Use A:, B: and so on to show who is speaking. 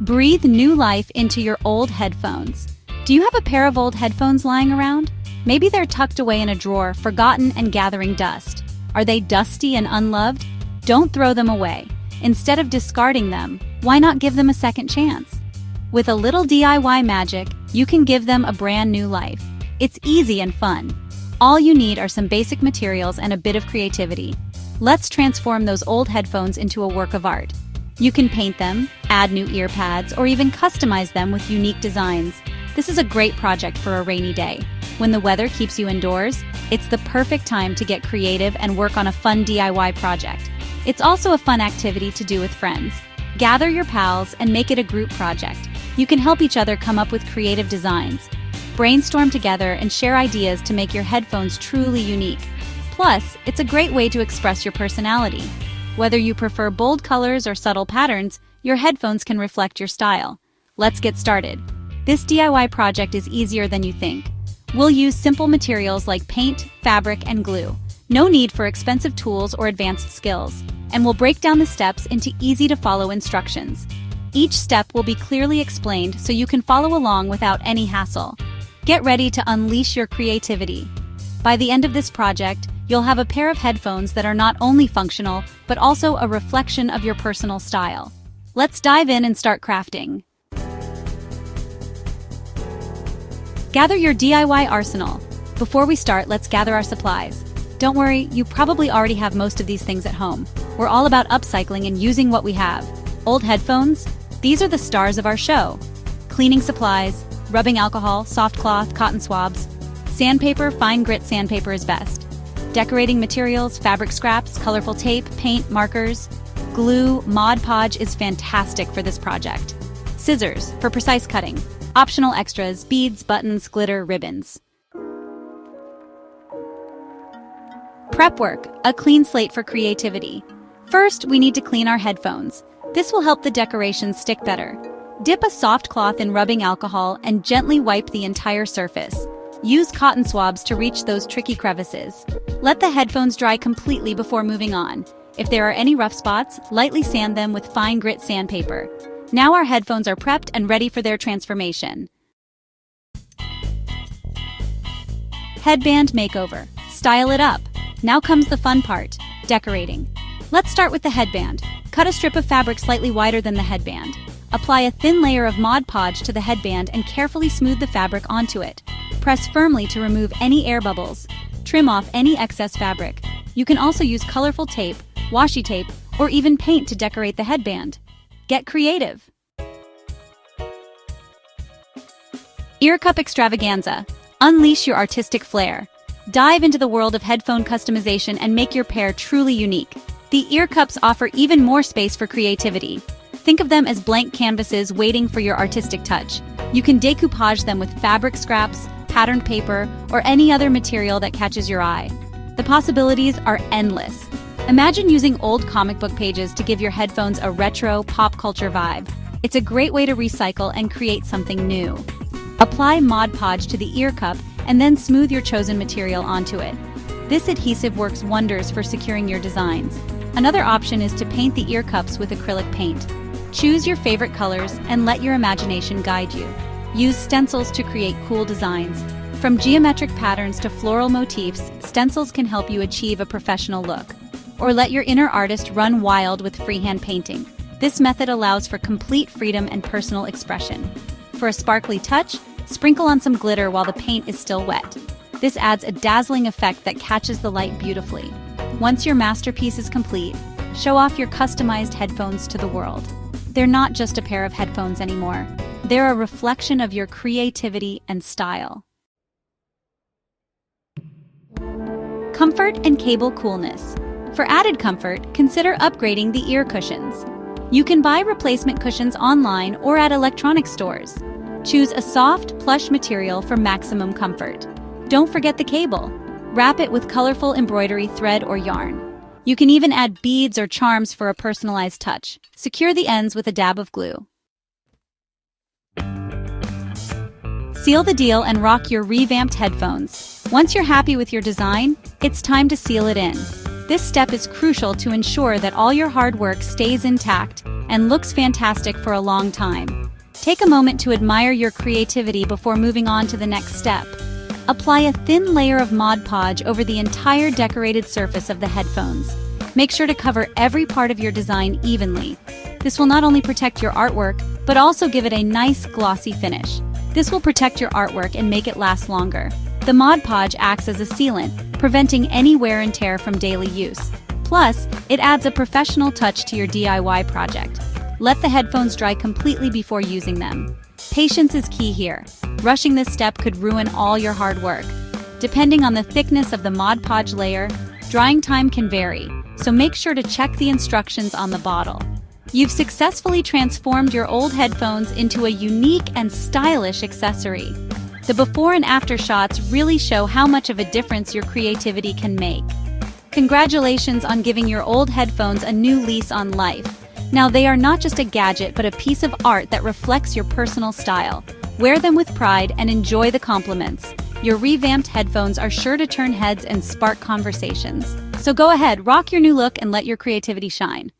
A: Breathe new life into your old headphones. Do you have a pair of old headphones lying around? Maybe they're tucked away in a drawer, forgotten and gathering dust. Are they dusty and unloved? Don't throw them away. Instead of discarding them, why not give them a second chance? With a little DIY magic, you can give them a brand new life. It's easy and fun. All you need are some basic materials and a bit of creativity. Let's transform those old headphones into a work of art. You can paint them, add new ear pads, or even customize them with unique designs. This is a great project for a rainy day. When the weather keeps you indoors, it's the perfect time to get creative and work on a fun DIY project. It's also a fun activity to do with friends. Gather your pals and make it a group project. You can help each other come up with creative designs. Brainstorm together and share ideas to make your headphones truly unique. Plus, it's a great way to express your personality. Whether you prefer bold colors or subtle patterns, your headphones can reflect your style. Let's get started. This DIY project is easier than you think. We'll use simple materials like paint, fabric, and glue. No need for expensive tools or advanced skills. And we'll break down the steps into easy-to-follow instructions. Each step will be clearly explained so you can follow along without any hassle. Get ready to unleash your creativity. By the end of this project, you'll have a pair of headphones that are not only functional, but also a reflection of your personal style. Let's dive in and start crafting. Gather your DIY arsenal. Before we start, let's gather our supplies. Don't worry, you probably already have most of these things at home. We're all about upcycling and using what we have. Old headphones? These are the stars of our show. Cleaning supplies, rubbing alcohol, soft cloth, cotton swabs. Sandpaper, fine grit sandpaper is best. Decorating materials, fabric scraps, colorful tape, paint, markers. Glue, Mod Podge is fantastic for this project. Scissors, for precise cutting. Optional extras, beads, buttons, glitter, ribbons. Prep work, a clean slate for creativity. First, we need to clean our headphones. This will help the decorations stick better. Dip a soft cloth in rubbing alcohol and gently wipe the entire surface. Use cotton swabs to reach those tricky crevices. Let the headphones dry completely before moving on. If there are any rough spots, lightly sand them with fine grit sandpaper. Now our headphones are prepped and ready for their transformation. Headband makeover. Style it up. Now comes the fun part, decorating. Let's start with the headband. Cut a strip of fabric slightly wider than the headband. Apply a thin layer of Mod Podge to the headband and carefully smooth the fabric onto it. Press firmly to remove any air bubbles. Trim off any excess fabric. You can also use colorful tape, washi tape, or even paint to decorate the headband. Get creative! Ear cup extravaganza. Unleash your artistic flair. Dive into the world of headphone customization and make your pair truly unique. The ear cups offer even more space for creativity. Think of them as blank canvases waiting for your artistic touch. You can decoupage them with fabric scraps, patterned paper, or any other material that catches your eye. The possibilities are endless. Imagine using old comic book pages to give your headphones a retro, pop culture vibe. It's a great way to recycle and create something new. Apply Mod Podge to the ear cup and then smooth your chosen material onto it. This adhesive works wonders for securing your designs. Another option is to paint the ear cups with acrylic paint. Choose your favorite colors and let your imagination guide you. Use stencils to create cool designs. From geometric patterns to floral motifs, stencils can help you achieve a professional look. Or let your inner artist run wild with freehand painting. This method allows for complete freedom and personal expression. For a sparkly touch, sprinkle on some glitter while the paint is still wet. This adds a dazzling effect that catches the light beautifully. Once your masterpiece is complete, show off your customized headphones to the world. They're not just a pair of headphones anymore. They're a reflection of your creativity and style. Comfort and cable coolness. For added comfort, consider upgrading the ear cushions. You can buy replacement cushions online or at electronic stores. Choose a soft, plush material for maximum comfort. Don't forget the cable. Wrap it with colorful embroidery thread or yarn. You can even add beads or charms for a personalized touch. Secure the ends with a dab of glue. Seal the deal and rock your revamped headphones. Once you're happy with your design, it's time to seal it in. This step is crucial to ensure that all your hard work stays intact and looks fantastic for a long time. Take a moment to admire your creativity before moving on to the next step. Apply a thin layer of Mod Podge over the entire decorated surface of the headphones. Make sure to cover every part of your design evenly. This will not only protect your artwork, but also give it a nice glossy finish. This will protect your artwork and make it last longer. The Mod Podge acts as a sealant, preventing any wear and tear from daily use. Plus, it adds a professional touch to your DIY project. Let the headphones dry completely before using them. Patience is key here. Rushing this step could ruin all your hard work. Depending on the thickness of the Mod Podge layer, drying time can vary, so make sure to check the instructions on the bottle. You've successfully transformed your old headphones into a unique and stylish accessory. The before and after shots really show how much of a difference your creativity can make. Congratulations on giving your old headphones a new lease on life. Now they are not just a gadget but a piece of art that reflects your personal style. Wear them with pride and enjoy the compliments. Your revamped headphones are sure to turn heads and spark conversations. So go ahead, rock your new look and let your creativity shine.